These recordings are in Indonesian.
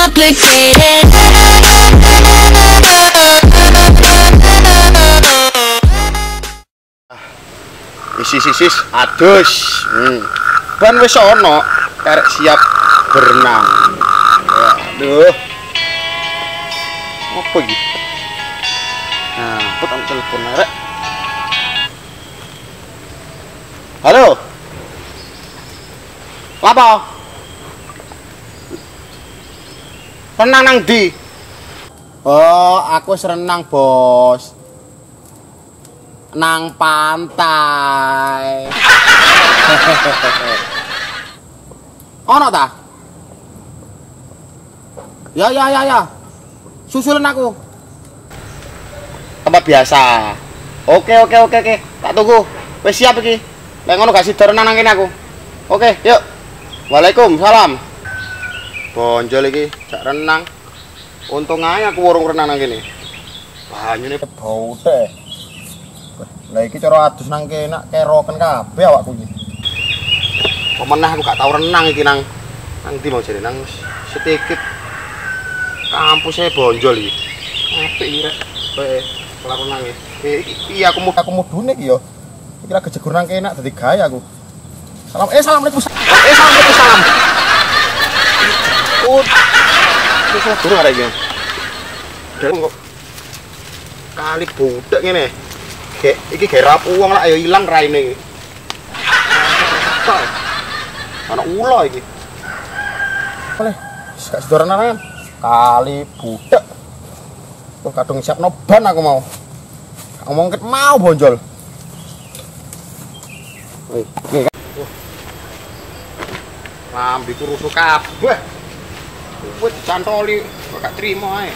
complicated. Sis, adus. Ban wis ana, karek siap berenang. Aduh. Apa iki? Nah, potong telepon arek. Halo. Apa? Renang nang ndi? Oh, aku wis renang, Bos. Nang pantai. Ono ta? Ya. Susulin aku. Tempat biasa. Oke. Tak tunggu. Wis siap iki. Lek ngono gak sida renang nang kene aku. Oke, yuk. Waalaikumsalam. Bonjol iki, jak renang. Untung ae aku urung renang nang kene. Banyune bau teh. Lah iki cara adus nang kene keroken kabeh awakku iki. Pemenah aku gak tau renang iki nang ndi mau jare nang sedikit kampusnya bonjol iki. Apik iki rek. Kowe kelar renang iki. Iya aku mudune iki yo. Iki lagi jegur nang kene dadi gawe aku. Assalamualaikum. Salam. Wis durung arek iki. Dan kok kali budak ngene. Iki gawe rapuwang lah ayo ilang raine iki. Ana ula iki. Oleh, gak sedoran aran. Kali budak. Tuh kadung siapno ban aku mau. Ngomong ket mau bonjol. Wih, iki kan. Lambiku rusuh kabeh. Wis dicantoli, kok gak trimo ae.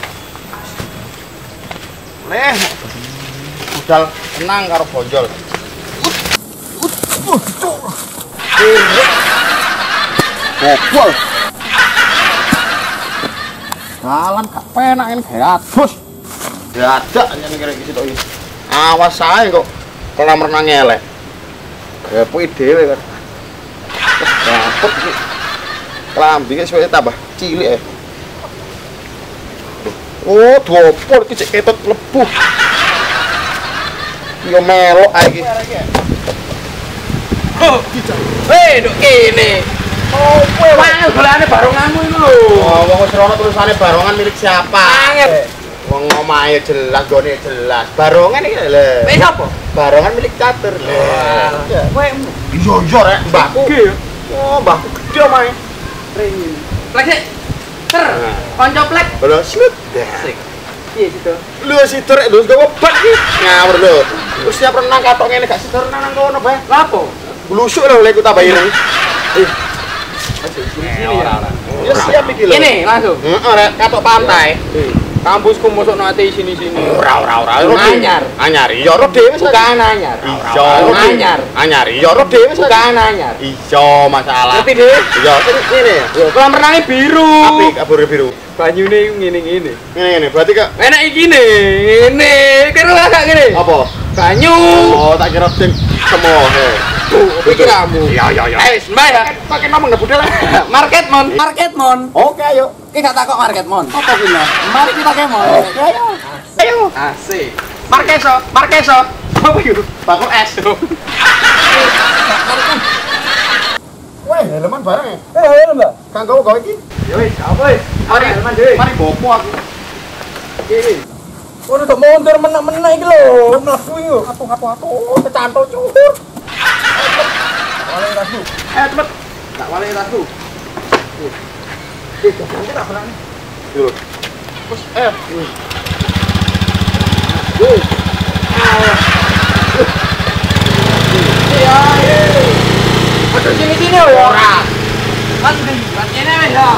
Leh. Budal tenang karo bonjol. Bobol. Jalan gak penak ini gak adus. Dadak nyene kira iki sitok iki. Awas ae kok kolam renang elek. Gepuki dhewe kan. Dapet iki. Klambi wis tambah cilik. Oh, dopol iki cek ketut lebuh. Yo melok ae iki. Oh, nduk kene. Oh, kowe wae golane baronganmu iku lho. Oh, wong wis rono tulisane barongan milik siapa? Angel. Wong omahe jelas, gone jelas. Barongan iki lho. Wis apa? Barongan milik catur. Kowe iya rek, mbahku. Oh, mbahku gedhe omahe. Ring. Plek sik. Ter. Kanca plek. Lho, slut. Sik. Piye situ? Lho situ rek lho gawe obat iki. Ngawur lho. Wis siap renang katok ngene gak situ renang nang kono bae. Lha apa? Blusuk lho lek tak bayar. Ya siap iki lho. Ini langsung. Heeh rek katok pantai. Kampusku mosok nate sini-sini. Ora. Anyar. Iya ro dhewe bukan anyar. Iya. Anyar. Iya ro dhewe bukan anyar. Iya masalah. Ngerti dhewe? Iya ngene. Yo kolam renange biru. Apik kabure biru. Banyune ngene-ngene. Ngene berarti kok enak iki ngene. Kira gak ngene. Apa? Banyu. Oh tak kira ding semohe. Pikiranmu. Iya. Mbak ya. Pakai ngomong ndak budal. Market mon. Oke ayo. Ki gak takok market mon. Apa kuwi? Mari kita ke mon. Ayo. Asik. Markeso. Apa iki? Bakul es. Weh, helman barang ya? Helm, Mbak. Kanggo gawe iki. Ya wis, apa wis? Mari helman dhewe. Mari bopo aku. Iki. Ora tok montor menak-menak iki lho. Mlaku iki lho. Atuh, kecantol cukur. Wale tasku. Cepet. Tak wale tasku. Jangan tak berani. Yo. Terus Ya. Padha sini ora. Kan kene wis ya.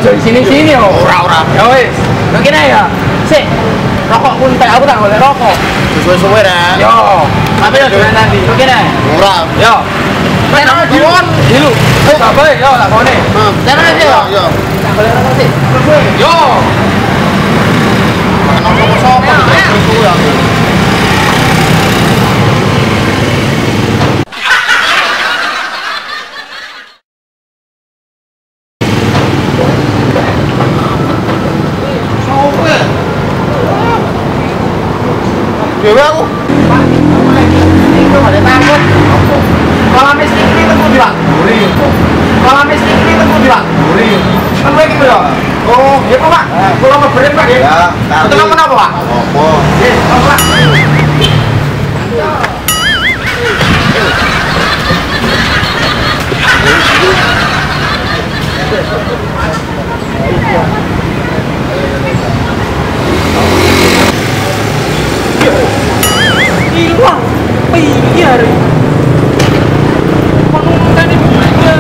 Ojo di sini yo. Ora. Ya wis. Kene ya. Sik. Rokok pun tak aku tak golek rokok. Suwe-suwe rek. Yo. Tapi yo dolan nanti. Kene. Ora. Yo. Nek nang diwon. Dilu. Sabar yo tak kone. Jalan aja yo. Yo. Tak golek rokok sik. Yo. Makan rokok sapa? Suwe aku. Dewe aku. Itu ada takut. Kalau miskin ini temu di Pak. Kalau miskin ini temu di Pak. Kan lagi bro. Oh, ya Pak. Kalau mau beri Pak. Ya, itu kenapa Pak? Apa? Yes, Pak. Hilang pinggir penungkan ibu pinggir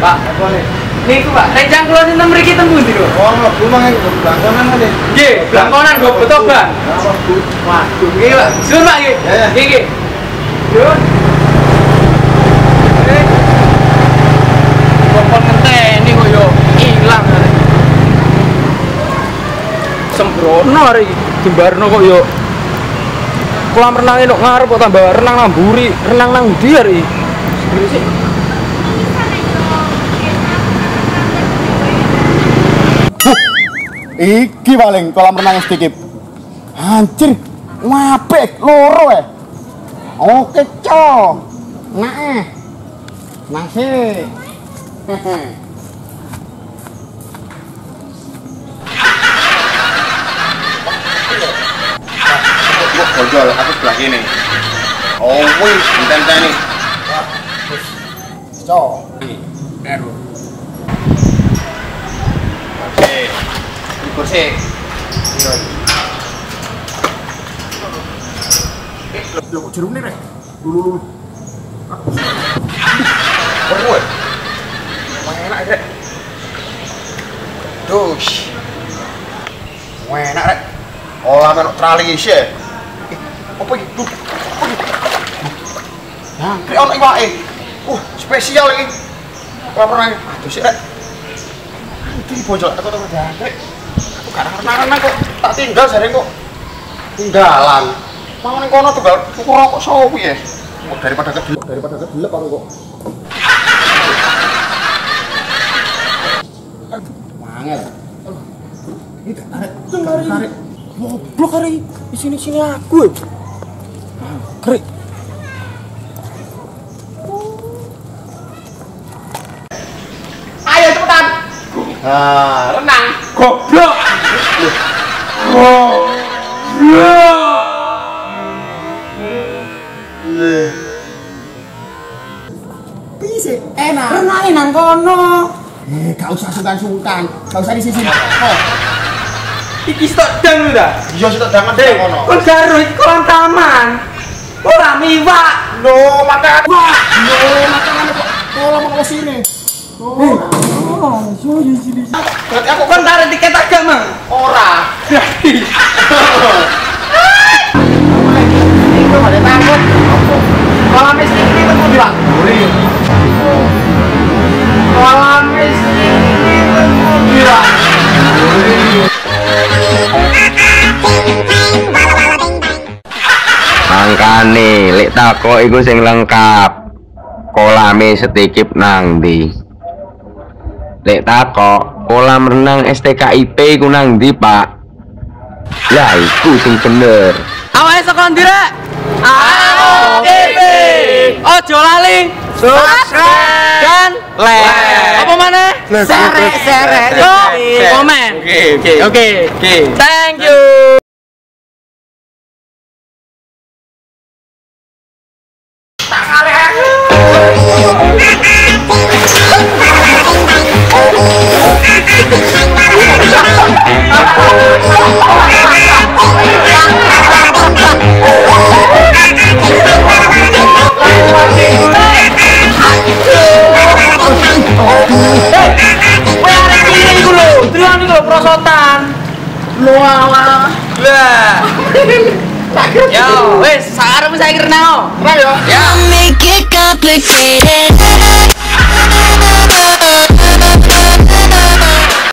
Pak, boleh nih Pak, rencang keluar sinten mriki tembus iki. Oh, mlebu mang blangkonan kan. Nggih, blangkonan go beto, Bang. Waduh, nggih, Pak. Sur, Pak, nggih. Nggih, nggih. Yo. Kompon ngenteni kok yo ilang. Sembrono arek iki, jembarno kok yo. Kolam renang nok ngarep kok tambah renang nang mburi, renang nang ndi arek iki. Sik. Iki paling kolam renang sedikit. Anjir, ngapik loro Oke, co. Nah. Masih. Bojol, aku sebelah sini. Oh, wih, bentar nih. Co. Kursi. Loh, jeruk nih, Rek. Dulu. Perlu. Enak, Rek. Dus. Enak, Rek. Olah menok trali sih. Apa iki? Nah, krek ono iwake. Spesial iki. Ora pernah. Aduh sik, Rek. Iki bojol aku tau jangkrik. Aku gak renang-renang kok tak tinggal jare kok. Tinggalan. Mau ning kono tunggal tuku rokok sawi ya. Daripada kedelep aku kok. Mangel. Ini tarik. Goblok hari di sini aku. Krek. Ayo cepetan. Renang. Goblok. Bisa enak. Renang nang kono. Gak usah sungkan-sungkan. Gak usah di sini. Oh. Iki stok dang lho ta? Iya stok dangan nang kono. Kon karo iki kolam taman. Ora miwak. Loh, makan. Makanan kok kolam mau sini. Yo sini. Berarti aku kan tarik tiket agak, Mang. Ora. Itu ada takut. Kolam miskin ini temu di Pak. Kolam miskin ini temu di Pak. Mangkane lek takok iku sing lengkap. Kolame sedikit nang ndi? Lek takok kolam renang STKIP iku nang ndi, Pak? Lah iku sing bener. Awake saka ndi, Rek? AOTV. Ojo lali subscribe dan like. Apa maneh? Seret. Komen. Oke. Thank you. Tak kaleh. Wah. Lah. Yo, wes, sakarepmu saiki renang. Renang yo. Ya. Make it complicated.